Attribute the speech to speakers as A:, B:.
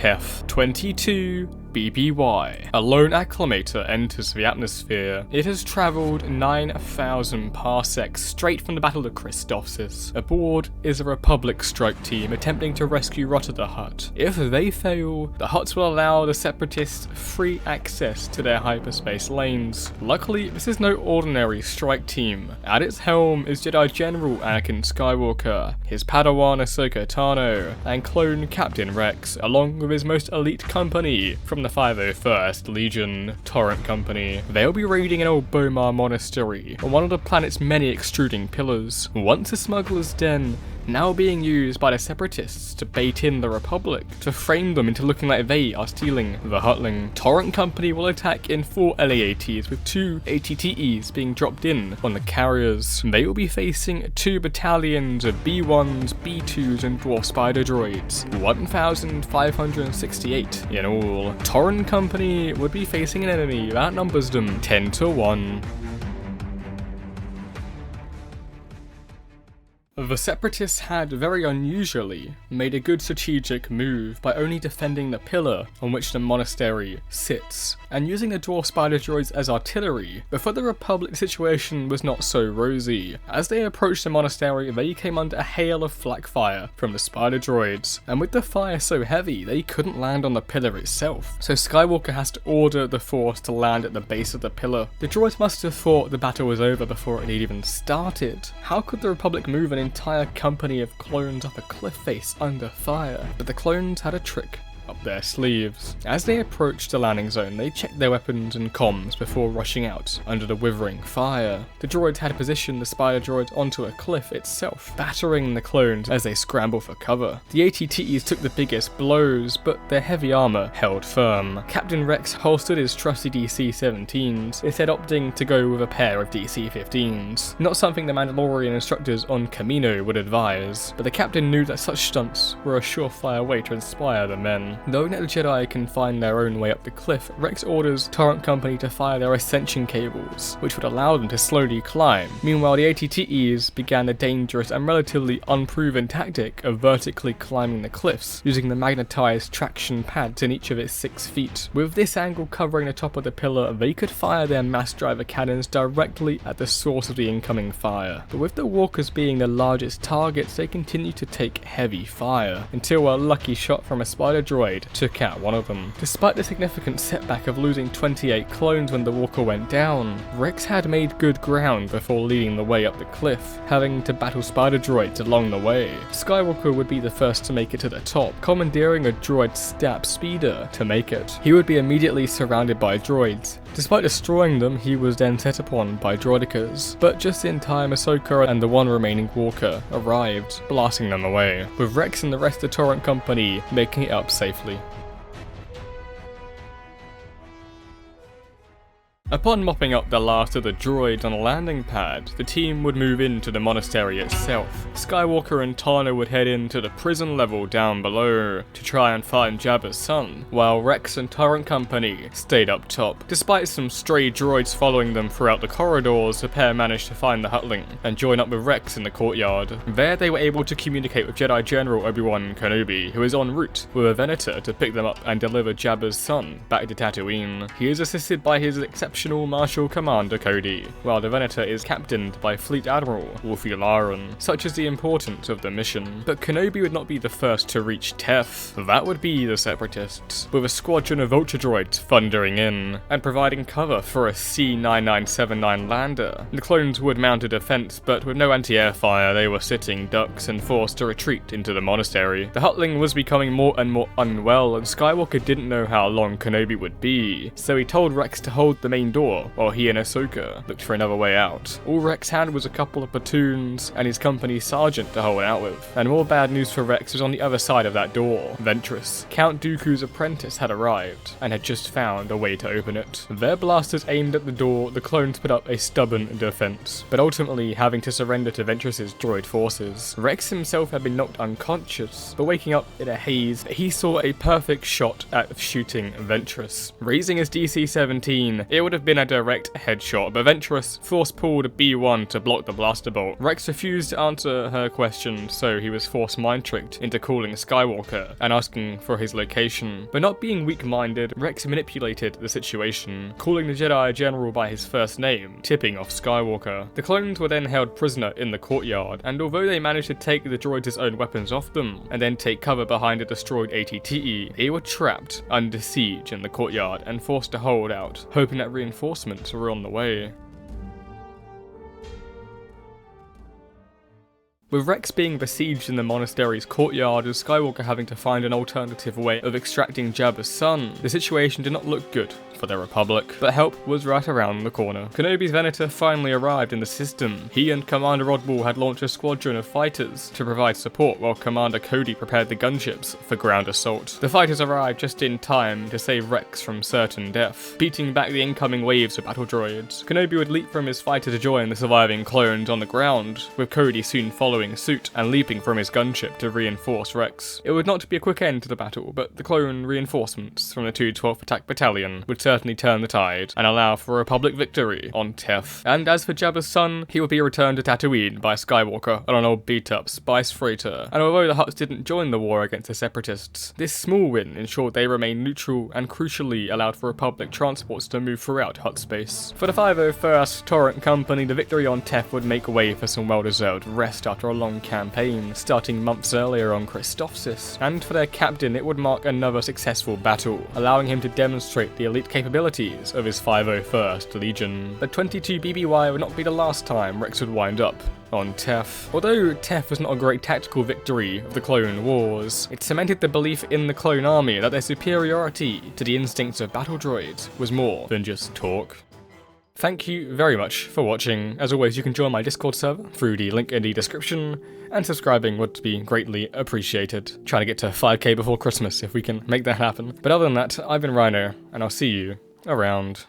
A: Teth 22 BBY. A lone acclimator enters the atmosphere. It has travelled 9,000 parsecs straight from the Battle of Cristophsis. Aboard is a Republic strike team attempting to rescue Rotta the Hutt. If they fail, the Hutts will allow the Separatists free access to their hyperspace lanes. Luckily, this is no ordinary strike team. At its helm is Jedi General Anakin Skywalker, his Padawan Ahsoka Tano, and clone Captain Rex, along with his most elite company from the 501st Legion Torrent Company. They'll be raiding an old Bomar monastery on one of the planet's many extruding pillars. Once a smuggler's den, now being used by the Separatists to bait in the Republic, to frame them into looking like they are stealing the Huttling. Torrent Company will attack in 4 LAATs with 2 ATTEs being dropped in on the carriers. They will be facing 2 battalions of B1s, B2s and Dwarf Spider Droids, 1,568 in all. Torrent Company would be facing an enemy that outnumbers them 10-1. The Separatists had, very unusually, made a good strategic move by only defending the pillar on which the monastery sits, and using the Dwarf Spider Droids as artillery. But for the Republic, the situation was not so rosy. As they approached the monastery, they came under a hail of flak fire from the Spider Droids, and with the fire so heavy, they couldn't land on the pillar itself. So Skywalker has to order the Force to land at the base of the pillar. The droids must have thought the battle was over before it had even started. How could the Republic move an entire company of clones up a cliff face under fire? But the clones had a trick up their sleeves. As they approached the landing zone, they checked their weapons and comms before rushing out under the withering fire. The droids had positioned the spider droids onto a cliff itself, battering the clones as they scrambled for cover. The ATTEs took the biggest blows, but their heavy armor held firm. Captain Rex holstered his trusty DC-17s, instead opting to go with a pair of DC-15s. Not something the Mandalorian instructors on Kamino would advise, but the captain knew that such stunts were a surefire way to inspire the men. Knowing that the Jedi can find their own way up the cliff, Rex orders Torrent Company to fire their ascension cables, which would allow them to slowly climb. Meanwhile, the ATTEs began the dangerous and relatively unproven tactic of vertically climbing the cliffs, using the magnetized traction pads in each of its 6 feet. With this angle covering the top of the pillar, they could fire their mass driver cannons directly at the source of the incoming fire. But with the walkers being the largest targets, they continued to take heavy fire, until a lucky shot from a spider droid took out one of them. Despite the significant setback of losing 28 clones when the walker went down, Rex had made good ground before leading the way up the cliff, having to battle spider droids along the way. Skywalker would be the first to make it to the top, commandeering a droid stab speeder to make it. He would be immediately surrounded by droids. Despite destroying them, he was then set upon by droidicas, but just in time Ahsoka and the one remaining walker arrived, blasting them away, with Rex and the rest of the Torrent Company making it up safely. Upon mopping up the last of the droids on a landing pad, the team would move into the monastery itself. Skywalker and Tano would head into the prison level down below to try and find Jabba's son, while Rex and Torrent Company stayed up top. Despite some stray droids following them throughout the corridors, the pair managed to find the Huttling and join up with Rex in the courtyard. There they were able to communicate with Jedi General Obi-Wan Kenobi, who is en route with a Venator to pick them up and deliver Jabba's son back to Tatooine. He is assisted by his exceptional Marshal Commander Cody, while the Venator is captained by Fleet Admiral Wolfie Laren. Such is the importance of the mission. But Kenobi would not be the first to reach Teth. That would be the Separatists, with a squadron of Vulture droids thundering in and providing cover for a C-9979 lander. The clones would mount a defense, but with no anti-air fire, they were sitting ducks and forced to retreat into the monastery. The Huttling was becoming more and more unwell, and Skywalker didn't know how long Kenobi would be, so he told Rex to hold the main door while he and Ahsoka looked for another way out. All Rex had was a couple of platoons and his company's sergeant to hold out with. And more bad news for Rex was on the other side of that door. Ventress, Count Dooku's apprentice, had arrived and had just found a way to open it. Their blasters aimed at the door, the clones put up a stubborn defense, but ultimately having to surrender to Ventress's droid forces. Rex himself had been knocked unconscious, but waking up in a haze, he saw a perfect shot at shooting Ventress. Raising his DC-17, it would have been a direct headshot, but Ventress force-pulled B1 to block the blaster bolt. Rex refused to answer her question, so he was force mind-tricked into calling Skywalker and asking for his location. But not being weak-minded, Rex manipulated the situation, calling the Jedi General by his first name, tipping off Skywalker. The clones were then held prisoner in the courtyard, and although they managed to take the droids' own weapons off them, and then take cover behind a destroyed AT-TE, they were trapped under siege in the courtyard and forced to hold out, hoping that reinforcements were on the way. With Rex being besieged in the monastery's courtyard and Skywalker having to find an alternative way of extracting Jabba's son, the situation did not look good for the Republic, but help was right around the corner. Kenobi's Venator finally arrived in the system. He and Commander Oddball had launched a squadron of fighters to provide support while Commander Cody prepared the gunships for ground assault. The fighters arrived just in time to save Rex from certain death, beating back the incoming waves of battle droids. Kenobi would leap from his fighter to join the surviving clones on the ground, with Cody soon following suit and leaping from his gunship to reinforce Rex. It would not be a quick end to the battle, but the clone reinforcements from the 212th Attack Battalion would certainly turn the tide and allow for a Republic victory on Teth. And as for Jabba's son, he would be returned to Tatooine by Skywalker on an old beat-up spice freighter. And although the Hutts didn't join the war against the Separatists, this small win ensured they remained neutral and crucially allowed for Republic transports to move throughout Hutt space. For the 501st Torrent Company, the victory on Teth would make way for some well-deserved rest after a long campaign, starting months earlier on Cristophsis. And for their captain, it would mark another successful battle, allowing him to demonstrate the elite capabilities of his 501st Legion. But 22 BBY would not be the last time Rex would wind up on Teth. Although Teth was not a great tactical victory of the Clone Wars, it cemented the belief in the clone army that their superiority to the instincts of battle droids was more than just talk. Thank you very much for watching. As always, you can join my Discord server through the link in the description, and subscribing would be greatly appreciated. Trying to get to 5k before Christmas if we can make that happen. But other than that, I've been Rhino, and I'll see you around.